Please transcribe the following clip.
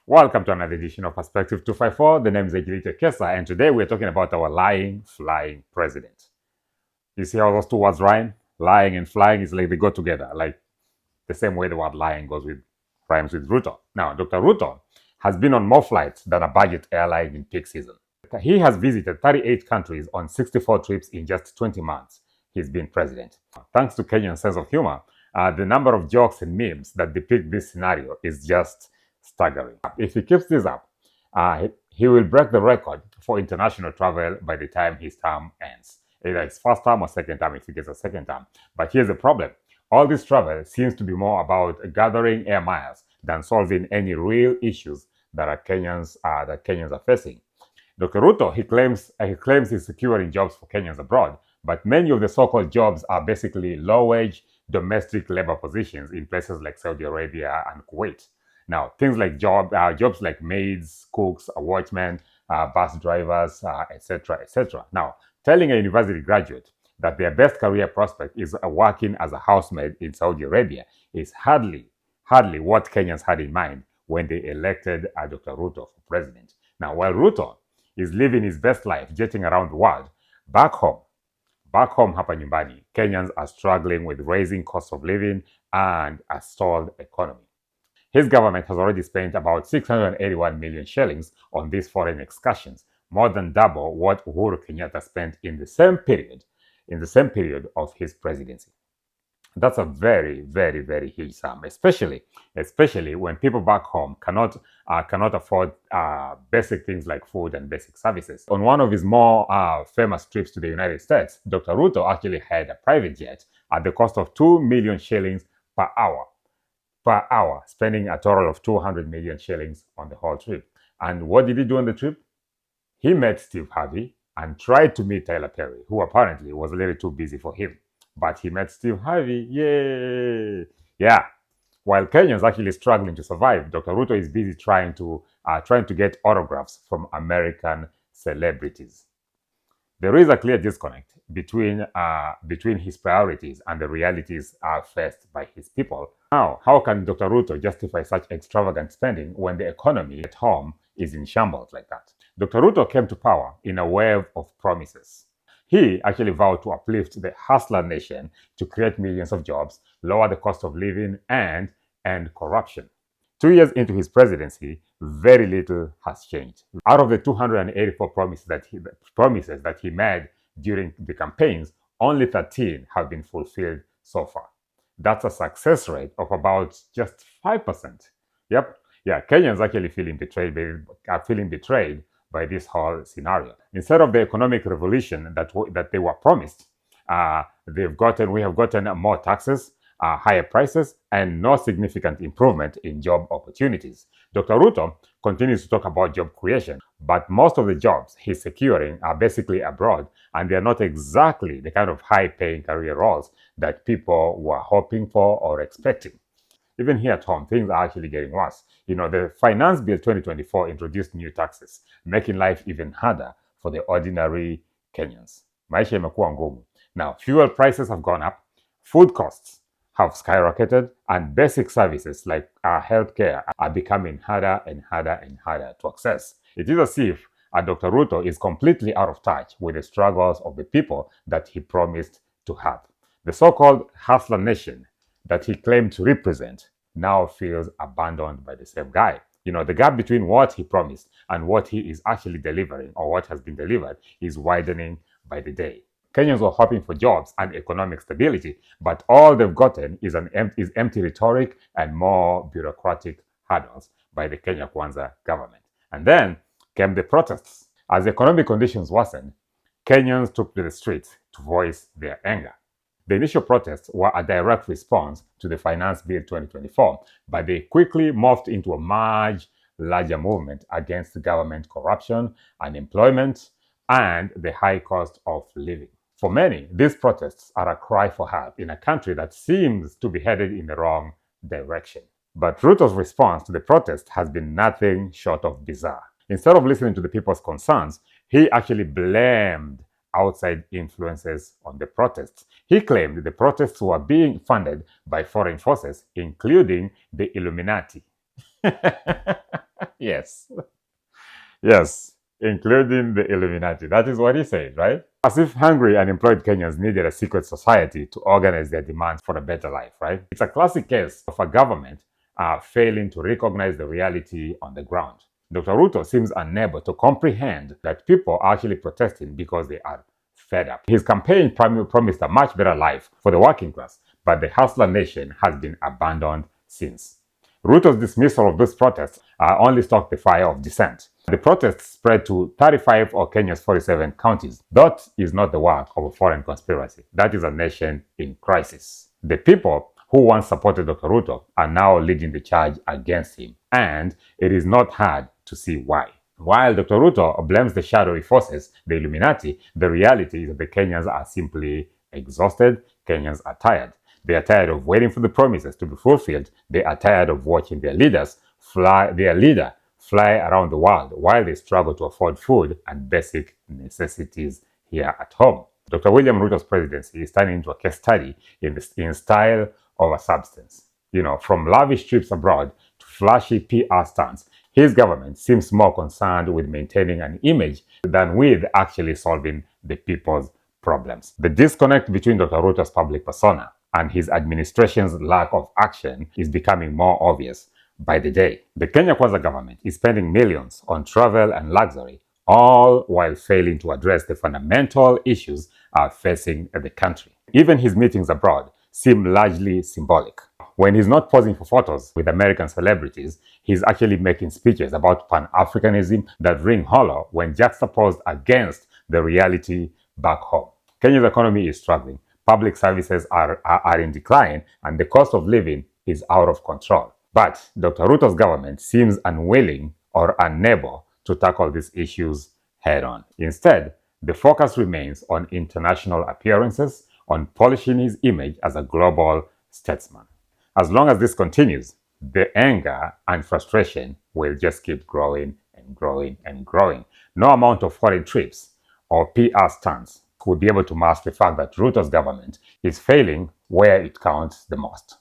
Welcome to another edition of Perspective 254. The name is Ejilite Kesa, and today we're talking about our lying, flying president. You see how those two words rhyme? Lying and flying is like they go together, like the same way the word lying rhymes with Ruto. Now, Dr. Ruto has been on more flights than a budget airline in peak season. He has visited 38 countries on 64 trips in just 20 months he's been president. Thanks to Kenyan's sense of humor, the number of jokes and memes that depict this scenario is just staggering. If he keeps this up, he will break the record for international travel by the time his term ends. Either his first term or second term if he gets a second term. But here's the problem. All this travel seems to be more about gathering air miles than solving any real issues that Kenyans are facing. Dr. Ruto, he claims he's securing jobs for Kenyans abroad, but many of the so-called jobs are basically low-wage domestic labor positions in places like Saudi Arabia and Kuwait. Now, things like jobs like maids, cooks, watchmen, bus drivers, etc., etc. Now, telling a university graduate that their best career prospect is working as a housemaid in Saudi Arabia is hardly what Kenyans had in mind when they elected Dr. Ruto for president. Now, while Ruto is living his best life, jetting around the world, back home hapa nyumbani, Kenyans are struggling with raising cost of living and a stalled economy. His government has already spent about 681 million shillings on these foreign excursions, more than double what Uhuru Kenyatta spent in the same period of his presidency. That's a very, very, very huge sum, especially when people back home cannot afford basic things like food and basic services. On one of his more famous trips to the United States, Dr. Ruto actually had a private jet at the cost of 2 million shillings per hour, spending a total of 200 million shillings on the whole trip. And what did he do on the trip? He met Steve Harvey and tried to meet Tyler Perry, who apparently was a little too busy for him. But he met Steve Harvey. Yay! Yeah. While Kenyans actually struggling to survive, Dr. Ruto is busy trying to get autographs from American celebrities. There is a clear disconnect between his priorities and the realities faced by his people. Now, how can Dr. Ruto justify such extravagant spending when the economy at home is in shambles like that? Dr. Ruto came to power in a wave of promises. He actually vowed to uplift the hustler nation to create millions of jobs, lower the cost of living, and end corruption. 2 years into his presidency, very little has changed. Out of the 284 promises that he made during the campaigns, only 13 have been fulfilled so far. That's a success rate of about just 5%. Yep. Yeah, Kenyans actually feeling betrayed by this whole scenario. Instead of the economic revolution that they were promised, we have gotten more taxes, higher prices, and no significant improvement in job opportunities. Dr. Ruto continues to talk about job creation, but most of the jobs he's securing are basically abroad, and they're not exactly the kind of high-paying career roles that people were hoping for or expecting. Even here at home, things are actually getting worse. The Finance Bill 2024 introduced new taxes, making life even harder for the ordinary Kenyans. Maisha imekuwa ngumu. Now, fuel prices have gone up, food costs have skyrocketed, and basic services like healthcare are becoming harder and harder and harder to access. It is as if Dr. Ruto is completely out of touch with the struggles of the people that he promised to have. The so-called hustler nation that he claimed to represent now feels abandoned by the same guy. The gap between what he promised and what he is actually delivering, or what has been delivered, is widening by the day. Kenyans were hoping for jobs and economic stability, but all they've gotten is empty rhetoric and more bureaucratic hurdles by the Kenya Kwanza government. And then came the protests. As economic conditions worsened, Kenyans took to the streets to voice their anger. The initial protests were a direct response to the Finance Bill 2024, but they quickly morphed into a much larger movement against government corruption, unemployment, and the high cost of living. For many, these protests are a cry for help in a country that seems to be headed in the wrong direction. But Ruto's response to the protest has been nothing short of bizarre. Instead of listening to the people's concerns, he actually blamed outside influences on the protests. He claimed the protests were being funded by foreign forces, including the Illuminati. Yes. Yes, including the Illuminati. That is what he said, right? As if hungry, unemployed Kenyans needed a secret society to organize their demands for a better life, right? It's a classic case of a government failing to recognize the reality on the ground. Dr. Ruto seems unable to comprehend that people are actually protesting because they are fed up. His campaign promised a much better life for the working class, but the hustler nation has been abandoned since. Ruto's dismissal of these protests only stoked the fire of dissent. The protests spread to 35 of Kenya's 47 counties. That is not the work of a foreign conspiracy. That is a nation in crisis. The people who once supported Dr. Ruto are now leading the charge against him, and it is not hard to see why. While Dr. Ruto blames the shadowy forces, the Illuminati, the reality is that the Kenyans are simply exhausted. Kenyans are tired. They are tired of waiting for the promises to be fulfilled. They are tired of watching their leader fly around the world while they struggle to afford food and basic necessities here at home. Dr. William Ruto's presidency is turning into a case study in style over substance. From lavish trips abroad to flashy PR stunts, his government seems more concerned with maintaining an image than with actually solving the people's problems. The disconnect between Dr. Ruto's public persona and his administration's lack of action is becoming more obvious by the day. The Kenya Kwanza government is spending millions on travel and luxury, all while failing to address the fundamental issues facing the country. Even his meetings abroad seem largely symbolic. When he's not posing for photos with American celebrities, he's actually making speeches about Pan-Africanism that ring hollow when juxtaposed against the reality back home. Kenya's economy is struggling. Public services are in decline, and the cost of living is out of control. But Dr. Ruto's government seems unwilling or unable to tackle these issues head on. Instead, the focus remains on international appearances, on polishing his image as a global statesman. As long as this continues, the anger and frustration will just keep growing and growing and growing. No amount of foreign trips or PR stunts could be able to mask the fact that Ruto's government is failing where it counts the most.